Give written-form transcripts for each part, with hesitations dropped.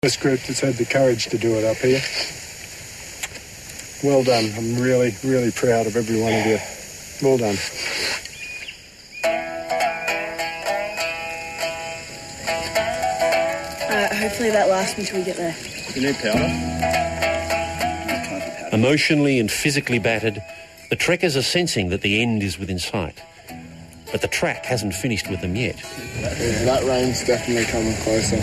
This group that's had the courage to do it up here. Well done. I'm really, really proud of every one of you. Well done. Hopefully that lasts until we get there. You need powder? Emotionally and physically battered, the trekkers are sensing that the end is within sight. But the track hasn't finished with them yet. Yeah, that rain's definitely coming closer.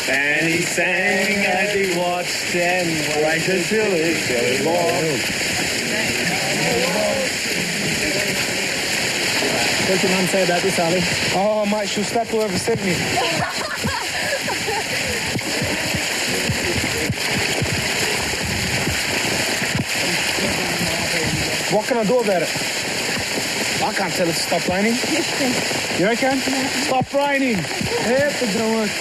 And he sang as he watched and waited till his belly warmed. What's your mum say about this, Ali? Oh, mate, she'll slap whoever sent me. What can I do about it? I can't tell it to stop raining. You reckon? Stop raining. Yep, it's gonna work.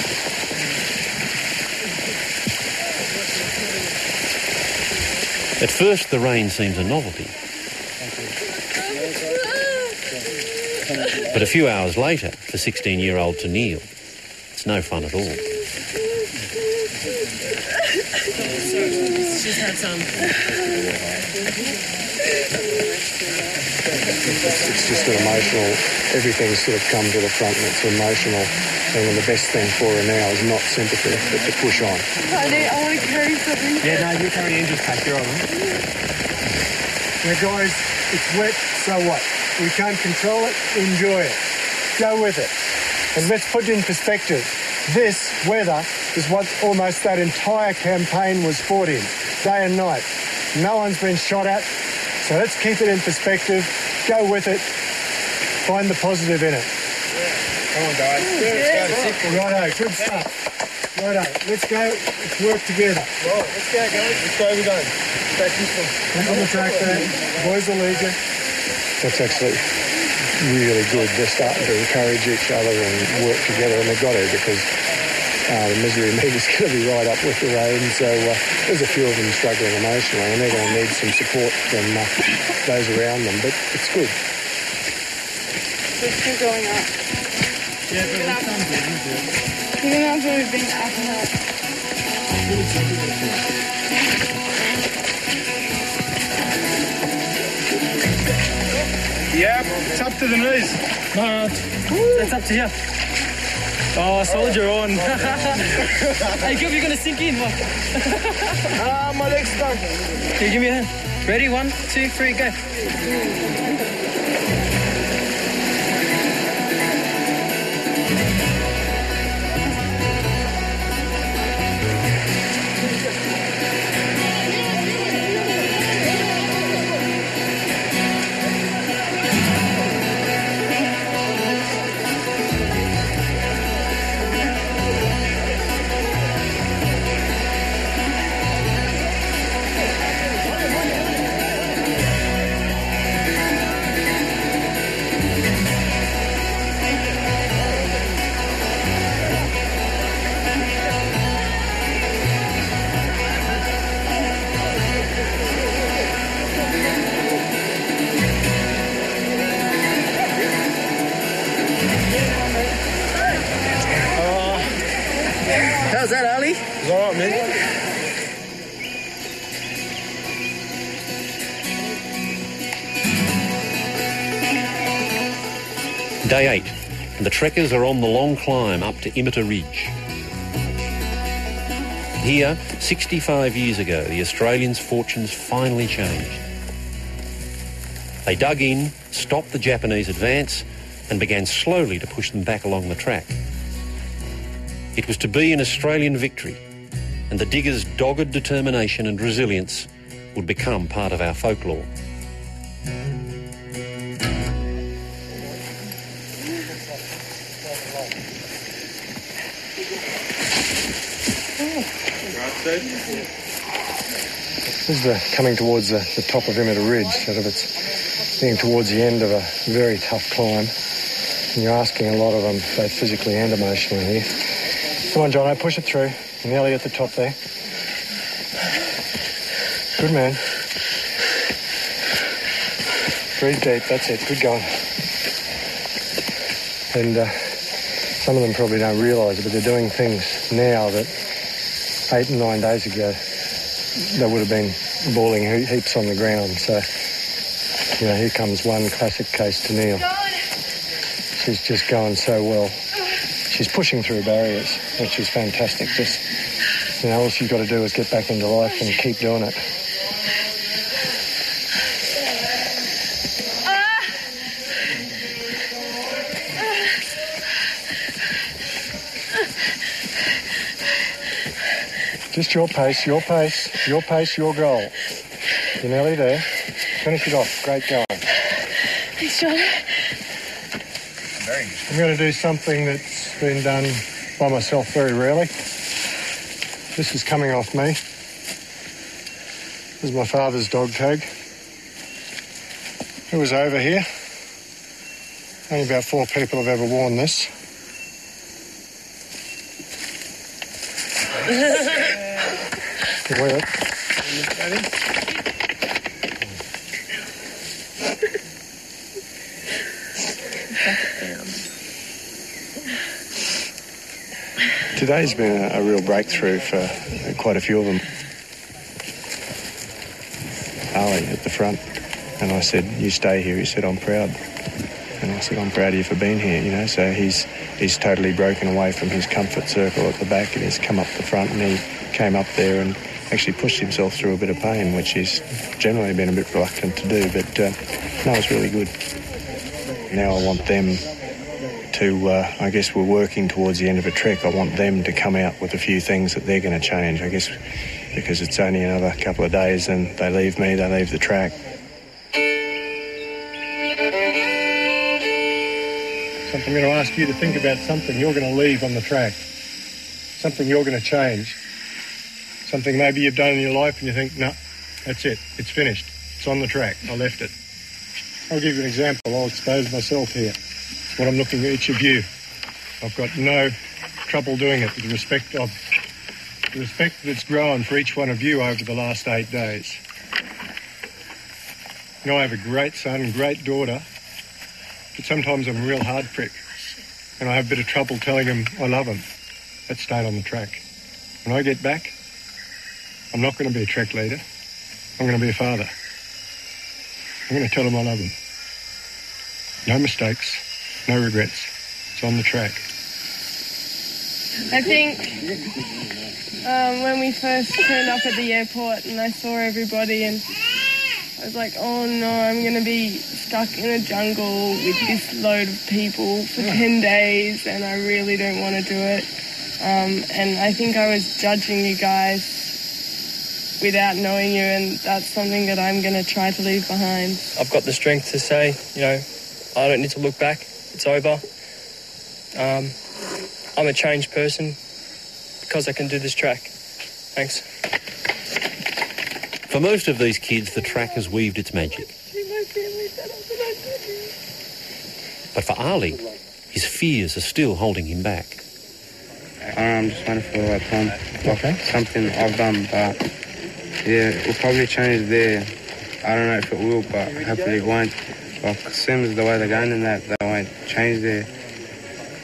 At first, the rain seems a novelty. But a few hours later, for 16-year-old Neil, it's no fun at all. She's had some. It's just an emotional, everything's sort of come to the front and it's emotional. And the best thing for her now is not sympathy, but to push on. I want to carry something. Yeah, no, you carry Andrew's pack, you're on. Now guys, it's wet, so what? We can't control it, enjoy it. Go with it. And let's put it in perspective. This weather is what almost that entire campaign was fought in, day and night. No one's been shot at, so let's keep it in perspective. Go with it. Find the positive in it. Come on, guys. Righto, good stuff. Righto, let's go. Let's work together. Right, let's go, guys. Let's go, we go. Back this one. On the track there. Boys will lead you. That's actually really good. They're starting to encourage each other and work together, and they've got to because the misery meter's going to be right up with the rain. So there's a few of them struggling emotionally, and they're going to need some support from those around them. But it's good. It's still going up. Yeah, but it's come down. Even after we've been up and up. Yeah, it's up to the knees. No, it's up to you. Oh, soldier on. Hey, Gil, you're going to sink in. What? My leg's stuck. Here, give me a hand. Ready? 1, 2, 3, go. How's that, Ali? It's all right, man. Day 8, and the trekkers are on the long climb up to Imita Ridge. Here, 65 years ago, the Australians' fortunes finally changed. They dug in, stopped the Japanese advance, and began slowly to push them back along the track. It was to be an Australian victory, and the diggers' dogged determination and resilience would become part of our folklore. This is coming towards the top of Emmett Ridge, sort of it's being towards the end of a very tough climb. And you're asking a lot of them, both physically and emotionally here. Come on, Jono, push it through. Nearly at the top there. Good man. Breathe deep, that's it, good going. And some of them probably don't realise it, but they're doing things now that 8 and 9 days ago they would have been bawling heaps on the ground. So, you know, here comes one classic case to Neil. She's just going so well. She's pushing through barriers, which is fantastic. Just, you know, all she's got to do is get back into life and keep doing it. Just your pace, your pace, your pace, your goal. You're nearly there. Finish it off. Great going. Thanks, John. I'm going to do something that's been done by myself very rarely. This is coming off me. This is my father's dog tag. It was over here. Only about 4 people have ever worn this. You wear it. Today's been a real breakthrough for quite a few of them. Ali at the front, and I said, "You stay here." He said, "I'm proud." And I said, "I'm proud of you for being here," you know. So he's totally broken away from his comfort circle at the back and he's come up the front, and he came up there and actually pushed himself through a bit of pain, which he's generally been a bit reluctant to do, but no, it's really good. Now I want them to, I guess we're working towards the end of a trek. I want them to come out with a few things that they're going to change, I guess, because it's only another couple of days and they leave me, they leave the track. I'm going to ask you to think about something you're going to leave on the track, something you're going to change, something maybe you've done in your life and you think, no, that's it, it's finished, it's on the track, I left it. I'll give you an example. I'll expose myself here. What I'm looking at each of you. I've got no trouble doing it with the respect that's grown for each one of you over the last 8 days. You know, I have a great son, great daughter, but sometimes I'm a real hard prick and I have a bit of trouble telling him I love him. That's staying on the track. When I get back, I'm not going to be a trek leader. I'm going to be a father. I'm going to tell him I love him. No mistakes, no regrets. It's on the track. I think when we first turned up at the airport and I saw everybody and I was like, oh no, I'm going to be stuck in a jungle with this load of people for 10 days and I really don't want to do it. And I think I was judging you guys without knowing you, and that's something that I'm going to try to leave behind. I've got the strength to say, you know, I don't need to look back. It's over. I'm a changed person because I can do this track. Thanks. For most of these kids, the track has weaved its magic. But for Ali, his fears are still holding him back. I'm just waiting for the right time. Okay. Something I've done, but yeah, it will probably change there. I don't know if it will, but hopefully it won't. Like, seems the way they're going in that, they won't change their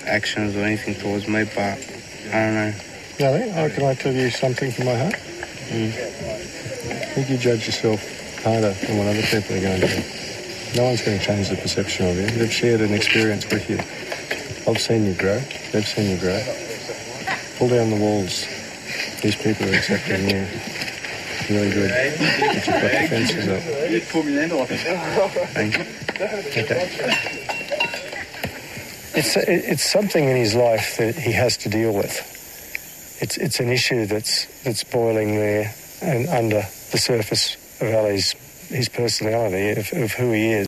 actions or anything towards me, but I don't know. No, can I tell you something from my heart? I think you judge yourself harder than what other people are going to do. No one's going to change the perception of you. They've shared an experience with you. I've seen you grow. They've seen you grow. Pull down the walls. These people are accepting you. Really good. But you've got the fences up. Thank you. Okay. It's something in his life that he has to deal with. It's an issue that's boiling there and under the surface of Ali's his personality, of who he is.